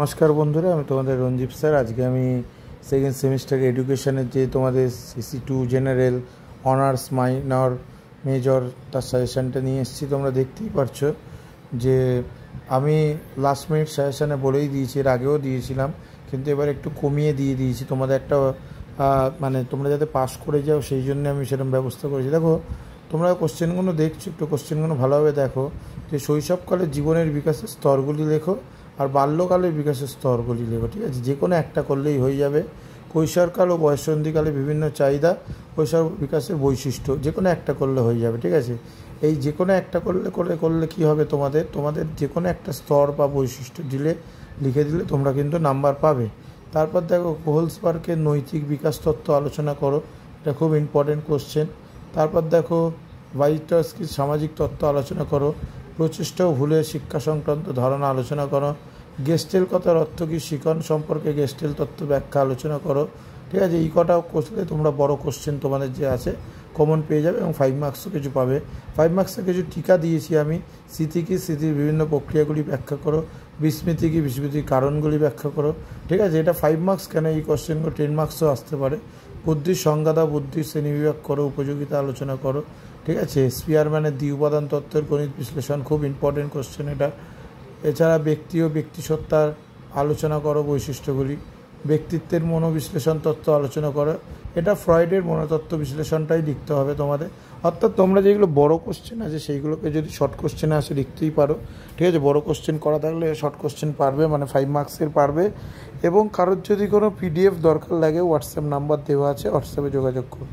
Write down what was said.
নমস্কার বন্ধুরা, আমি তোমাদের রঞ্জিত স্যার। আজকে আমি সেকেন্ড সেমিস্টার এডুকেশনের যে তোমাদের সিসি2 জেনারেল অনার্স মাইনর মেজর তার সাজেশানটা নিয়ে এসেছি। তোমরা দেখতেই পারছো যে আমি লাস্ট মিনিট সাজেশানে বলেই দিয়েছি, এর আগেও দিয়েছিলাম, কিন্তু এবার একটু কমিয়ে দিয়েছি তোমাদের একটা মানে তোমরা যাতে পাস করে যাও সেই জন্য আমি সেরকম ব্যবস্থা করেছি। দেখো, তোমরা কোশ্চেনগুলো দেখছো, একটু কোশ্চেনগুলো ভালোভাবে দেখো যে শৈশবকালের জীবনের বিকাশের স্তরগুলি লেখো আর বাল্যকালের বিকাশের স্তরগুলি লেখো। ঠিক আছে, যে কোনো একটা করলেই হয়ে যাবে। কৈশোরকাল ও বয়ঃসন্ধিকালে বিভিন্ন চাহিদা, কৈশোর বিকাশের বৈশিষ্ট্য, যে কোনো একটা করলে হয়ে যাবে। ঠিক আছে, এই যে কোনো একটা করলে কী হবে, তোমাদের যে কোনো একটা স্তর বা বৈশিষ্ট্য লিখে দিলে তোমরা কিন্তু নাম্বার পাবে। তারপর দেখো, কোহলসবার্গের নৈতিক বিকাশ তত্ত্ব আলোচনা করো, এটা খুব ইম্পর্টেন্ট কোশ্চেন। তারপর দেখো, ভাইটস্কির সামাজিক তত্ত্ব আলোচনা করো, প্রচেষ্টা ও ভুলের শিক্ষা সংক্রান্ত ধারণা আলোচনা করো, গেস্টেল কথার অর্থ কী, শিখন সম্পর্কে গেস্টেল তত্ত্ব ব্যাখ্যা আলোচনা করো। ঠিক আছে, এই কটা করলে তোমরা বড় কোশ্চেন তোমাদের যে আছে কমন পেয়ে যাবে এবং 5 মার্কসও কিছু পাবে। 5 মার্কসে কিছু টিকা দিয়েছি আমি। স্মৃতি কী, স্মৃতির বিভিন্ন প্রক্রিয়াগুলি ব্যাখ্যা করো। বিস্মৃতি কী, বিস্মৃতির কারণগুলি ব্যাখ্যা করো। ঠিক আছে, এটা 5 মার্কস কেন, এই কোশ্চেনগুলো 10 মার্কসও আসতে পারে। বুদ্ধির সংজ্ঞা দাও, বুদ্ধির শ্রেণীবিভাগ করো, উপযোগিতা আলোচনা করো। ঠিক আছে, স্পিয়ারম্যানের দ্বি-উপাদান তত্ত্বের গণিত বিশ্লেষণ, খুব ইম্পর্টেন্ট কোশ্চেন এটা। এছাড়া ব্যক্তি ও ব্যক্তিসত্তার আলোচনা করো, বৈশিষ্ট্যগুলি। ব্যক্তিত্বের মনোবিশ্লেষণ তত্ত্ব আলোচনা করো, এটা ফ্রয়েডের মনোতত্ত্ব বিশ্লেষণটাই লিখতে হবে তোমাদের। অর্থাৎ তোমরা যেগুলো বড় কোশ্চেন আছে সেইগুলোকে যদি শর্ট কোশ্চেনে আসে লিখতেই পারো। ঠিক আছে, বড় কোশ্চেন করা থাকলে শর্ট কোশ্চেন পারবে, মানে 5 মার্কসের পারবে। এবং কারোর যদি কোনো পিডিএফ দরকার লাগে, হোয়াটসঅ্যাপ নাম্বার দেওয়া আছে, হোয়াটসঅ্যাপে যোগাযোগ করো।